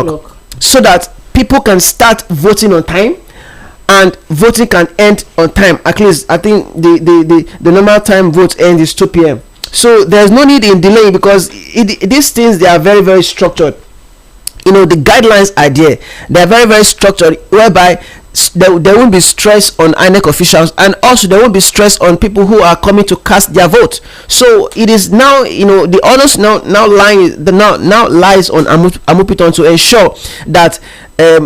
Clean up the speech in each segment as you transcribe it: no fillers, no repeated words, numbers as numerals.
so that people can start voting on time and voting can end on time. At least I think the normal time vote end is 2 p.m. So there's no need in delaying, because these things, they are very, very structured. The guidelines are there. They are very, very structured, whereby there won't be stress on INEC officials, and also there won't be stress on people who are coming to cast their vote. So it is now, the onus now lies on Amupiton to ensure that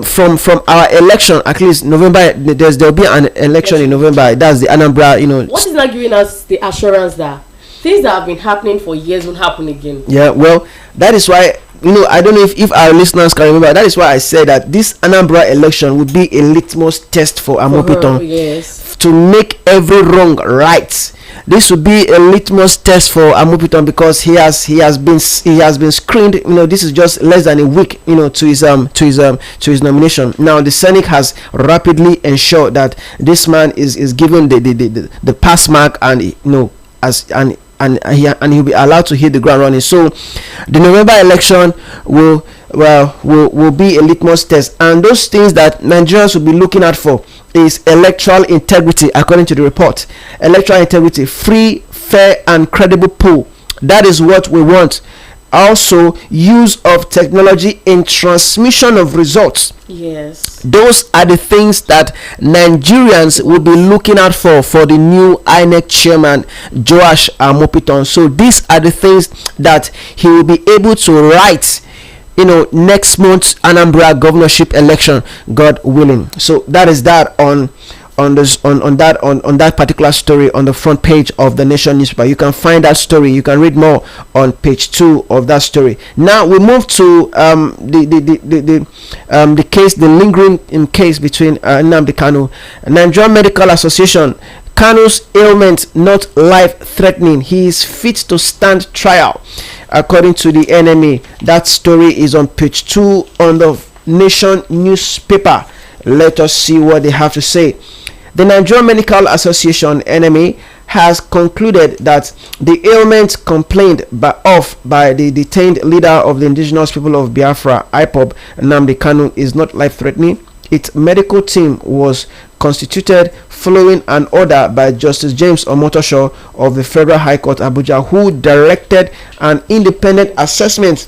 from our election, at least November, there'll be an election in November. That's the Anambra. What is not giving us the assurance that things that have been happening for years won't happen again? Yeah, well, that is why, I don't know if our listeners can remember. That is why I said that this Anambra election would be a litmus test for Amopiton, yes, to make every wrong right. This would be a litmus test for Amopiton, because he has been screened. This is just less than a week, to his nomination. Now the Senate has rapidly ensured that this man is given the pass mark, and and he'll be allowed to hit the ground running. So the November election will be a litmus test, and those things that Nigerians will be looking out for is electoral integrity. According to the report, electoral integrity, free, fair and credible poll. That is what we want. Also, use of technology in transmission of results. Yes, those are the things that Nigerians will be looking out for the new INEC chairman, Joash Amopiton. So these are the things that he will be able to write, next month's Anambra governorship election, God willing. So that is that on that particular story on the front page of the Nation newspaper. You can find that story. You can read more on page 2 of that story. Now we move to the case, the lingering case between Nnamdi Kanu. Nigerian Medical Association: Kanu's ailment not life-threatening. He is fit to stand trial, according to the NMA. That story is on page 2 on the Nation newspaper. Let us see what they have to say. The Nigerian Medical Association (NMA) has concluded that the ailment complained by the detained leader of the indigenous people of Biafra, IPOB, Nnamdi Kanu, is not life-threatening. Its medical team was constituted following an order by Justice James Omotosho of the Federal High Court, Abuja, who directed an independent assessment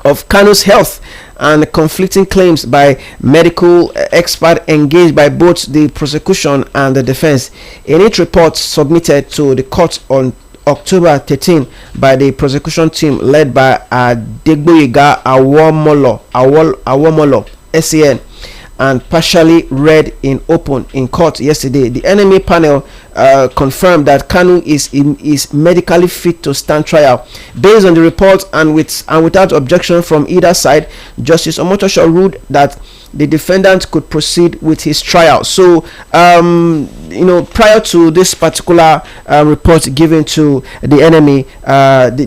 of Kanu's health and conflicting claims by medical experts engaged by both the prosecution and the defense. In its report submitted to the court on October 13 by the prosecution team led by Adegboyega Awomolo SAN, and partially read in open in court yesterday, the NMA panel confirmed that Kanu is medically fit to stand trial. Based on the report and without objection from either side, Justice Omotosho ruled that the defendant could proceed with his trial. So prior to this particular report given to the NMA,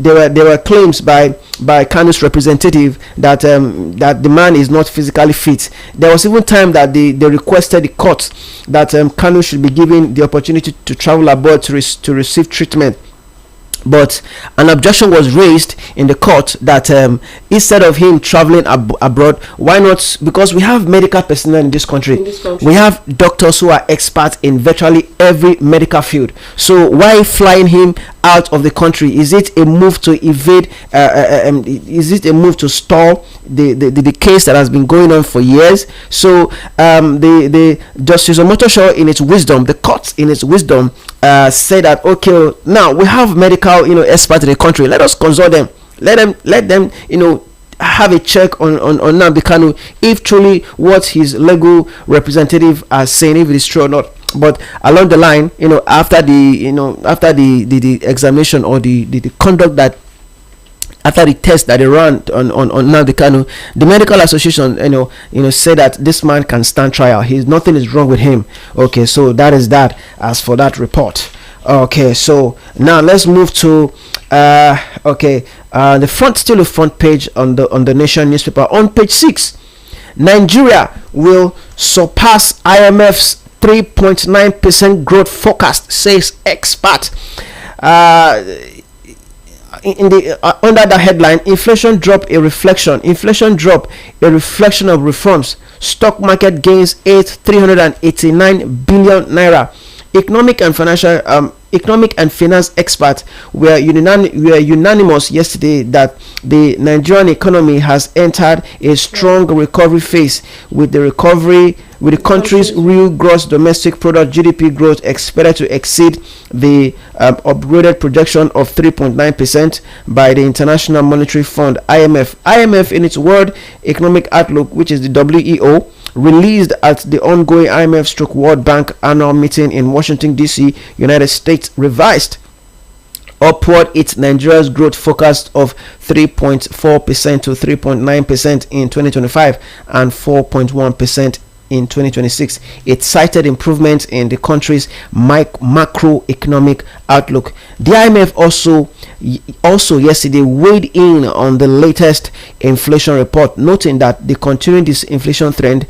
there were claims by Kanu's representative that the man is not physically fit. There was even time that they requested the court that Kanu should be given the opportunity to travel abroad to receive treatment. But an objection was raised in the court that instead of him traveling abroad, why not? Because we have medical personnel in this country. We have doctors who are experts in virtually every medical field. So why flying him out of the country? Is it a move to evade? Is it a move to stall the case that has been going on for years? So the Justice Omotosho, in its wisdom, the court in its wisdom, said that okay, now we have medical experts in the country. Let us consult them. Let them have a check on Nnamdi Kanu if truly what his legal representative are saying, if it is true or not. But along the line, after the examination or the conduct that after the test that they ran on Nnamdi Kanu, the medical association said that this man can stand trial. Nothing is wrong with him. Okay, so that is that as for that report. Okay, so now let's move to the front page on the Nation newspaper. On page 6, Nigeria will surpass IMF's 3.9% growth forecast, says expert. in the under the headline, inflation drop a reflection. Inflation drop a reflection of reforms. Stock market gains 389 billion naira. Economic and finance experts were unanimous yesterday that the Nigerian economy has entered a strong recovery phase, with the country's real gross domestic product (GDP) growth expected to exceed the upgraded projection of 3.9% by the International Monetary Fund (IMF). IMF, in its World Economic Outlook, which is the WEO, released at the ongoing IMF/World Bank annual meeting in Washington D.C., United States, revised upward its Nigeria's growth forecast of 3.4% to 3.9% in 2025 and 4.1% in 2026. It cited improvements in the country's macroeconomic outlook. The IMF also yesterday weighed in on the latest inflation report, noting that the continuing disinflation trend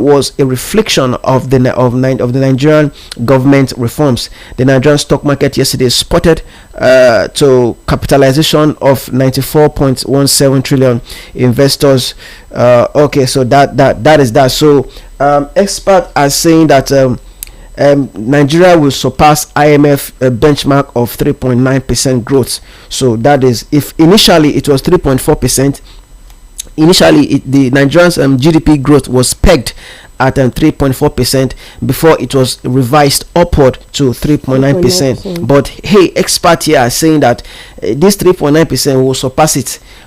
was a reflection of the Nigerian government reforms. The Nigerian stock market yesterday spotted to capitalization of 94.17 trillion. Investors so that is that. So experts are saying that Nigeria will surpass IMF benchmark of 3.9% growth. So that is, if initially it was 3.4%, the Nigerian's GDP growth was pegged at 3.4% before it was revised upward to 3.9%. But hey, experts here are saying that this 3.9%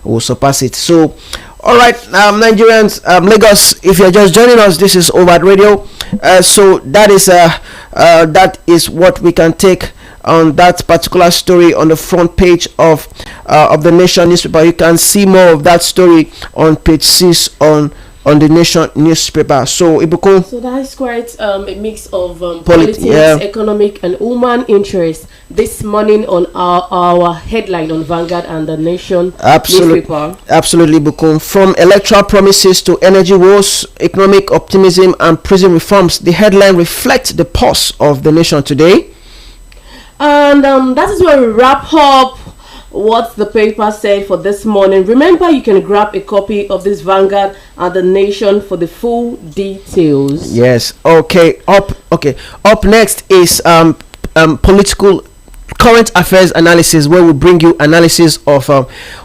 will surpass it. So all right, Nigerians, Lagos, if you're just joining us, this is Overt Radio. So that is what we can take on that particular story on the front page of the Nation newspaper. You can see more of that story on page 6 on the Nation newspaper. So Ibuku, so that is quite a mix of politics, economic, and human interest this morning on our headline on Vanguard and the Nation newspaper. Absolutely, Ibuku. From electoral promises to energy woes, economic optimism, and prison reforms, the headline reflects the pulse of the nation today. And that is where we wrap up what the paper said for this morning. Remember, you can grab a copy of this Vanguard and the Nation for the full details. Yes. Okay. Up next is political current affairs analysis, where we bring you analysis of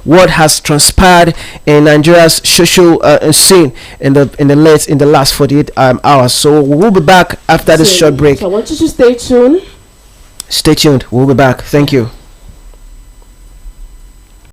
what has transpired in Nigeria's social scene in the last 48 hours. So we will be back after this short break. So I want you to stay tuned. We'll be back. Thank you.